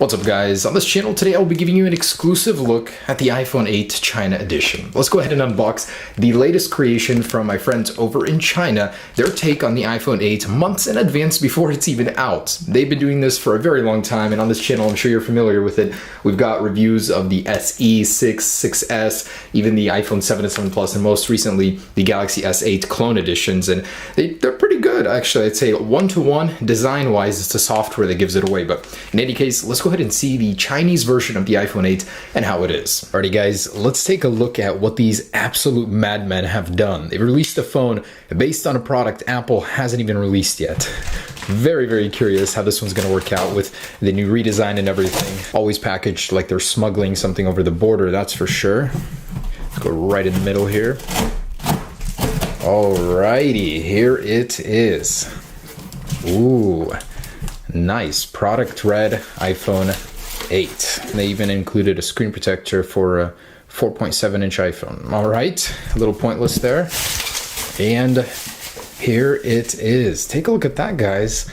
What's up guys, on this channel today I'll be giving you an exclusive look at the iPhone 8 China edition. Let's go ahead and unbox the latest creation from my friends over in China, their take on the iPhone 8 months in advance before it's even out. They've been doing this for a very long time, and on this channel I'm sure you're familiar with it. We've got reviews of the SE, 6, 6S, even the iPhone 7 and 7 Plus, and most recently the Galaxy S8 clone editions, and they're pretty good actually. I'd say one-to-one design-wise. It's the software that gives it away, but in any case, let's go ahead and see the Chinese version of the iPhone 8 and how it is. Alrighty guys, let's take a look at what these absolute madmen have done. They released a phone based on a product Apple hasn't even released yet. Very, very curious how this one's gonna work out with the new redesign and everything. Always packaged like they're smuggling something over the border, that's for sure. Let's go right in the middle here. Alrighty, here it is. Ooh, nice. Product red iPhone 8. They even included a screen protector for a 4.7-inch iPhone. All right, a little pointless there. And here it is. Take a look at that, guys.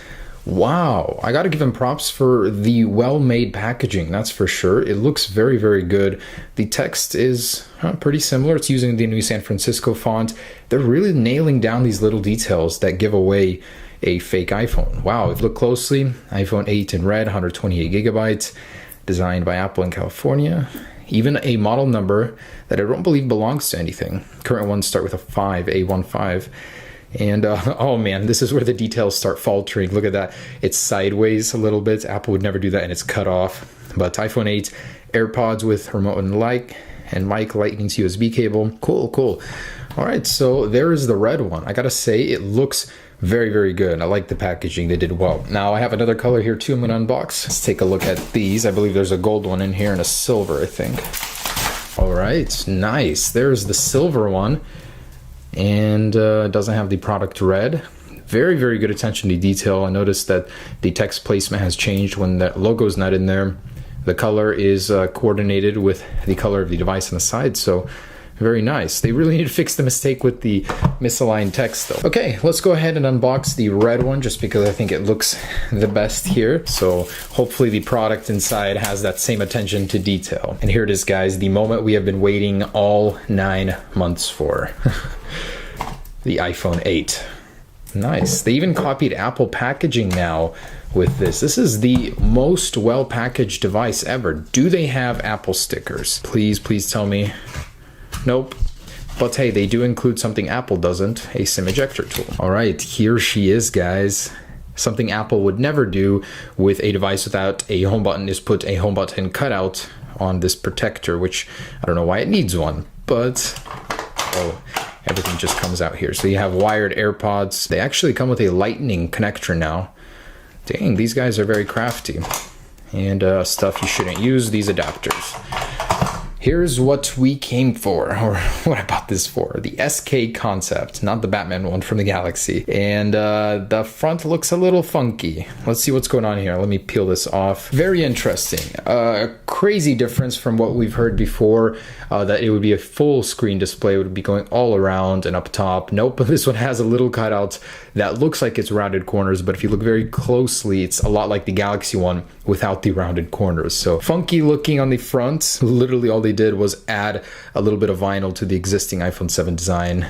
Wow, I gotta give them props for the well-made packaging, that's for sure. It looks very, very good. The text is pretty similar. It's using the new San Francisco font. They're really nailing down these little details that give away a fake iPhone. Wow, if you look closely, iPhone 8 in red, 128 gigabytes, designed by Apple in California. Even a model number that I don't believe belongs to anything. Current ones start with a 5, A15. And oh man, this is where the details start faltering. Look at that. It's sideways a little bit. Apple would never do that, and it's cut off. But iPhone 8, AirPods with remote and mic, lightning to USB cable. Cool, cool. All right, so there is the red one. I gotta say, it looks very, very good. I like the packaging. They did well. Now I have another color here too I'm gonna unbox. Let's take a look at these. I believe there's a gold one in here and a silver, I think. All right, nice. There's the silver one. And it doesn't have the product red. Very, very good attention to detail. I noticed that the text placement has changed when that logo's not in there. The color is coordinated with the color of the device on the side, so very nice. They really need to fix the mistake with the misaligned text though. Okay, let's go ahead and unbox the red one just because I think it looks the best here. So hopefully the product inside has that same attention to detail. And here it is, guys, the moment we have been waiting all 9 months for. The iPhone 8. Nice. They even copied Apple packaging now with this. This is the most well-packaged device ever. Do they have Apple stickers? Please, please tell me. Nope. But hey, they do include something Apple doesn't, a SIM ejector tool. All right, here she is, guys. Something Apple would never do with a device without a home button is put a home button cutout on this protector, which I don't know why it needs one, but oh, everything just comes out here. So you have wired AirPods. They actually come with a lightning connector now. Dang, these guys are very crafty. And stuff you shouldn't use, these adapters. Here's what we came for, or what I bought this for. The SK Concept, not the Batman one from the Galaxy. And the front looks a little funky. Let's see what's going on here. Let me peel this off. Very interesting. A crazy difference from what we've heard before, that it would be a full screen display. It would be going all around and up top. Nope, but this one has a little cutout that looks like it's rounded corners, but if you look very closely, it's a lot like the Galaxy one without the rounded corners. So funky looking on the front. Literally all they did was add a little bit of vinyl to the existing iPhone 7 design.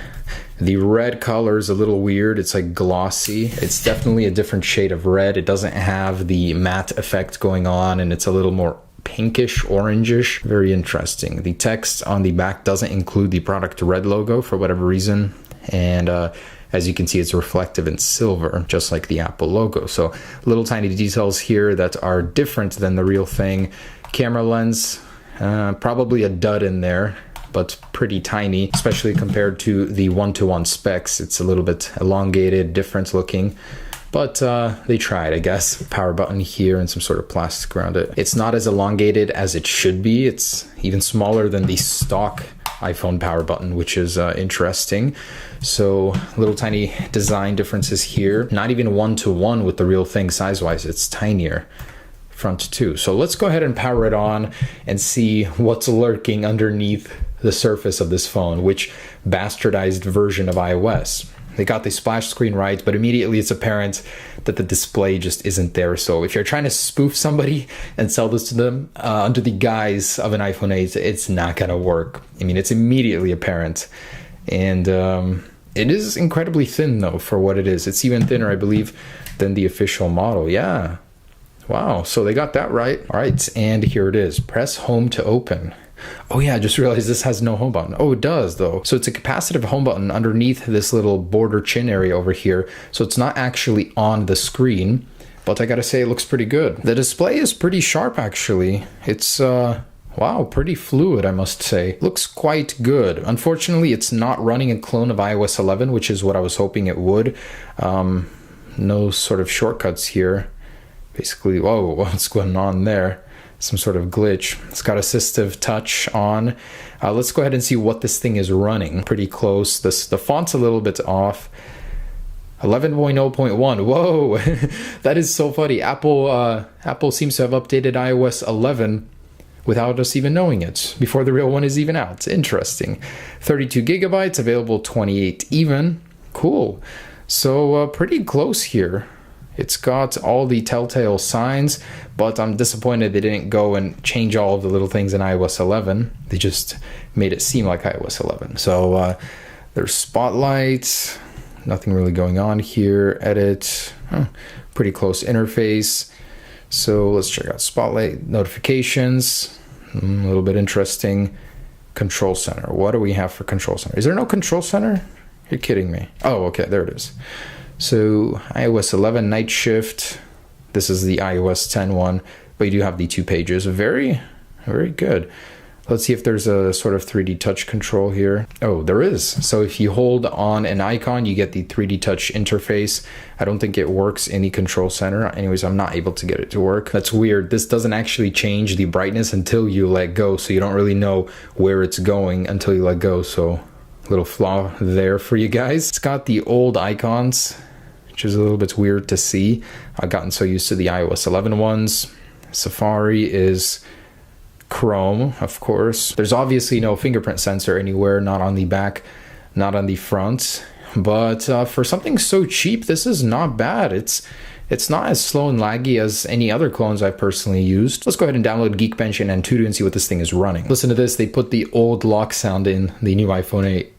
The red color is a little weird. It's like glossy. It's definitely a different shade of red. It doesn't have the matte effect going on, and it's a little more pinkish, orangish. Very interesting. The text on the back doesn't include the product red logo for whatever reason. And as you can see, it's reflective in silver, just like the Apple logo. So little tiny details here that are different than the real thing. Camera lens, probably a dud in there, but pretty tiny, especially compared to the one-to-one specs. It's a little bit elongated, different looking, but they tried, I guess. Power button here and some sort of plastic around it. It's not as elongated as it should be. It's even smaller than the stock iPhone power button, which is interesting. So little tiny design differences here. Not even one-to-one with the real thing size-wise. It's tinier. Front too. So let's go ahead and power it on and see what's lurking underneath the surface of this phone, which bastardized version of iOS. They got the splash screen right, but immediately it's apparent that the display just isn't there. So if you're trying to spoof somebody and sell this to them under the guise of an iPhone 8, it's not gonna work. I mean, it's immediately apparent. And it is incredibly thin though for what it is. It's even thinner, I believe, than the official model. Yeah. Wow, so they got that right. All right, and here it is. Press home to open. Oh yeah, I just realized this has no home button. Oh, it does though. So it's a capacitive home button underneath this little border chin area over here. So it's not actually on the screen, but I gotta say it looks pretty good. The display is pretty sharp actually. It's wow, pretty fluid, I must say. Looks quite good. Unfortunately, it's not running a clone of iOS 11, which is what I was hoping it would. No sort of shortcuts here. Basically, whoa, what's going on there? Some sort of glitch. It's got assistive touch on. Let's go ahead and see what this thing is running. Pretty close. The font's a little bit off. 11.0.1. Whoa, that is so funny. Apple seems to have updated iOS 11 without us even knowing it, before the real one is even out. Interesting. 32 gigabytes, available 28 even. Cool. So pretty close here. It's got all the telltale signs, but I'm disappointed they didn't go and change all of the little things in iOS 11. They just made it seem like iOS 11. So there's Spotlight, nothing really going on here. Edit, pretty close interface. So let's check out Spotlight. Notifications, a little bit interesting. Control Center. What do we have for Control Center? Is there no Control Center? You're kidding me. Oh, okay, there it is. So iOS 11 Night Shift. This is the iOS 10 one, but you do have the 2 pages. Very, very good. Let's see if there's a sort of 3D touch control here. Oh, there is. So if you hold on an icon, you get the 3D touch interface. I don't think it works in the Control Center. Anyways, I'm not able to get it to work. That's weird. This doesn't actually change the brightness until you let go, so you don't really know where it's going until you let go. So little flaw there for you guys. It's got the old icons, which is a little bit weird to see. I've gotten so used to the iOS 11 ones. Safari is Chrome, of course. There's obviously no fingerprint sensor anywhere, not on the back, not on the front. But for something so cheap, this is not bad. It's not as slow and laggy as any other clones I've personally used. Let's go ahead and download Geekbench and Antutu and see what this thing is running. Listen to this, they put the old lock sound in the new iPhone 8.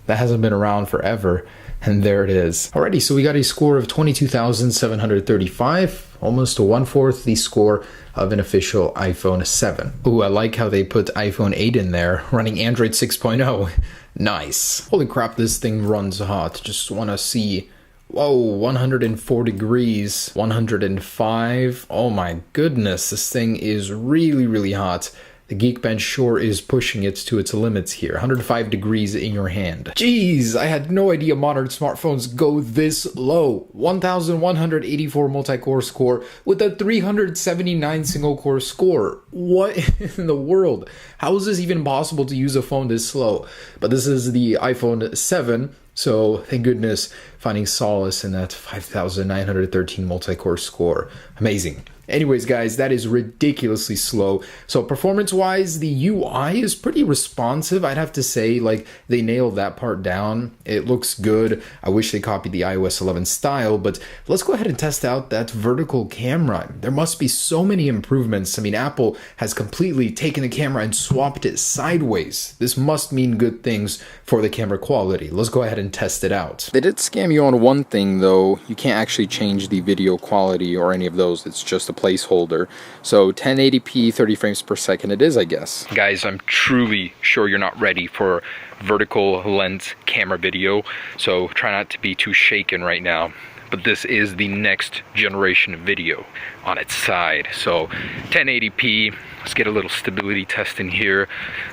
That hasn't been around forever, and there it is. Alrighty, so we got a score of 22,735, almost to 1/4 the score of an official iPhone 7. Ooh, I like how they put iPhone 8 in there, running Android 6.0. Nice. Holy crap, this thing runs hot. Just wanna see. Whoa, 104 degrees, 105. Oh my goodness, this thing is really, really hot. The Geekbench sure is pushing it to its limits here. 105 degrees in your hand. Jeez, I had no idea modern smartphones go this low. 1,184 multi-core score with a 379 single-core score. What in the world? How is this even possible to use a phone this slow? But this is the iPhone 7. So thank goodness finding solace in that 5,913 multi-core score. Amazing. Anyways, guys, that is ridiculously slow. So performance-wise, the UI is pretty responsive. I'd have to say, like, they nailed that part down. It looks good. I wish they copied the iOS 11 style, but let's go ahead and test out that vertical camera. There must be so many improvements. I mean, Apple has completely taken the camera and swapped it sideways. This must mean good things for the camera quality. Let's go ahead and test it out. They did scam you on one thing, though. You can't actually change the video quality or any of those. It's just a placeholder. So 1080p 30 frames per second it is, I guess. Guys, I'm truly sure you're not ready for vertical lens camera video, so try not to be too shaken right now. But this is the next generation of video on its side. So 1080p, let's get a little stability test in here.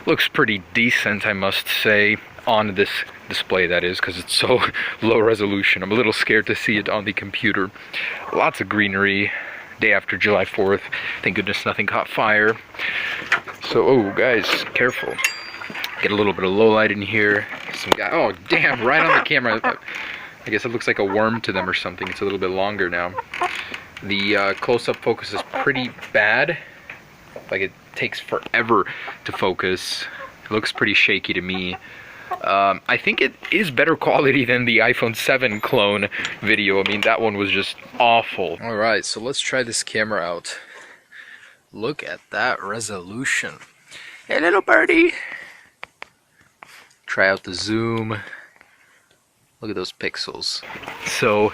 Looks pretty decent, I must say, on this display, that is, because it's so low resolution. I'm a little scared to see it on the computer. Lots of greenery. Day after July 4th. Thank goodness nothing caught fire. So, oh guys, careful. Get a little bit of low light in here. Some guy, oh damn, right on the camera. I guess it looks like a worm to them or something. It's a little bit longer now. The close-up focus is pretty bad. Like, it takes forever to focus. It looks pretty shaky to me. I think it is better quality than the iPhone 7 clone video. I mean, that one was just awful. Alright, so let's try this camera out. Look at that resolution. Hey, little birdie! Try out the zoom. Look at those pixels. So,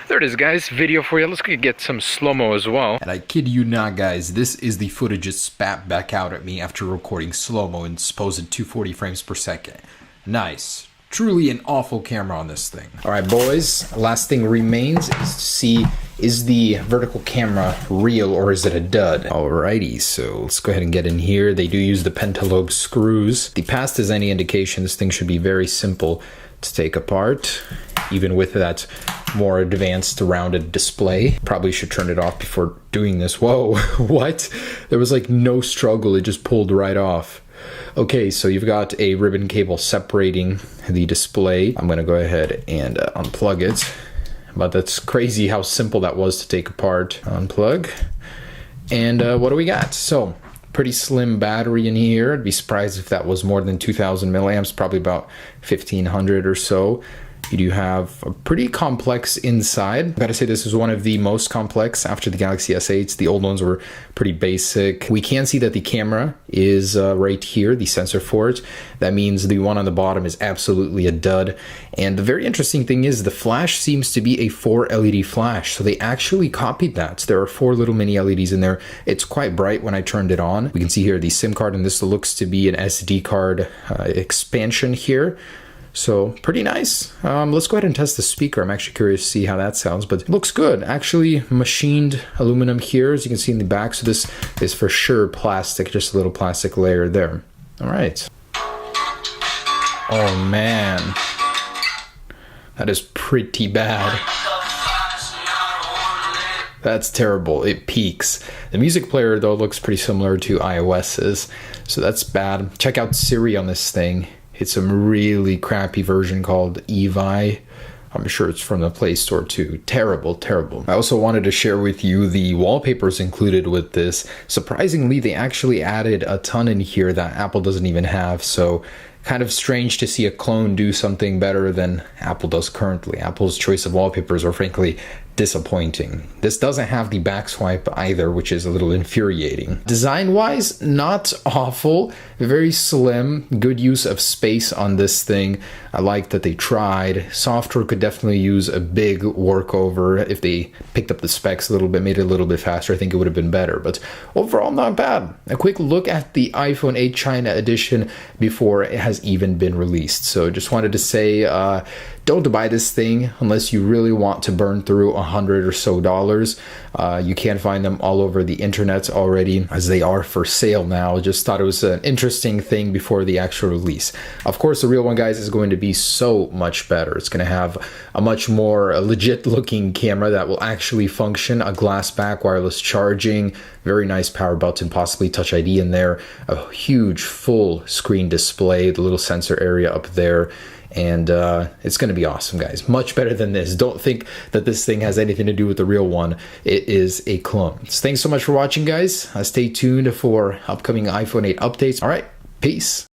there it is, guys. Video for you. Let's get some slow-mo as well. And I kid you not, guys. This is the footage it spat back out at me after recording slow-mo in supposed 240 frames per second. Nice. Truly an awful camera on this thing. Alright, boys. Last thing remains is to see, is the vertical camera real or is it a dud? Alrighty, so let's go ahead and get in here. They do use the pentalobe screws. The past is any indication, this thing should be very simple to take apart, even with that more advanced rounded display. Probably should turn it off before doing this. Whoa, what? There was like no struggle, it just pulled right off. Okay, so you've got a ribbon cable separating the display. I'm gonna go ahead and unplug it. But that's crazy how simple that was to take apart. Unplug. And what do we got? So, pretty slim battery in here. I'd be surprised if that was more than 2,000 milliamps, probably about 1,500 or so. You do have a pretty complex inside. I've got to say this is one of the most complex after the Galaxy S8. The old ones were pretty basic. We can see that the camera is right here, the sensor for it. That means the one on the bottom is absolutely a dud. And the very interesting thing is the flash seems to be a 4 LED flash. So they actually copied that. So there are 4 little mini LEDs in there. It's quite bright when I turned it on. We can see here the SIM card, and this looks to be an SD card expansion here. So, pretty nice. Let's go ahead and test the speaker. I'm actually curious to see how that sounds, but it looks good. Actually, machined aluminum here, as you can see in the back. So this is for sure plastic, just a little plastic layer there. All right. Oh, man. That is pretty bad. That's terrible. It peaks. The music player, though, looks pretty similar to iOS's, so that's bad. Check out Siri on this thing. It's a really crappy version called Evi. I'm sure it's from the Play Store too. Terrible, terrible. I also wanted to share with you the wallpapers included with this. Surprisingly, they actually added a ton in here that Apple doesn't even have, so kind of strange to see a clone do something better than Apple does currently. Apple's choice of wallpapers are frankly disappointing. This doesn't have the back swipe either, which is a little infuriating. Design-wise, not awful. Very slim, good use of space on this thing. I like that they tried. Software could definitely use a big workover. If they picked up the specs a little bit, made it a little bit faster, I think it would have been better. But overall, not bad. A quick look at the iPhone 8 China edition before it has even been released. So just wanted to say, don't buy this thing unless you really want to burn through $100 or so. You can find them all over the internet already, as they are for sale now. Just thought it was an interesting thing before the actual release. Of course, the real one, guys, is going to be so much better. It's going to have a much more legit looking camera that will actually function, a glass back, wireless charging, very nice power button, possibly Touch ID in there, a huge full screen display, the little sensor area up there. And it's going to be awesome, guys. Much better than this. Don't think that this thing has anything to do with the real one. It is a clone. So thanks so much for watching, guys. Stay tuned for upcoming iPhone 8 updates. All right, peace.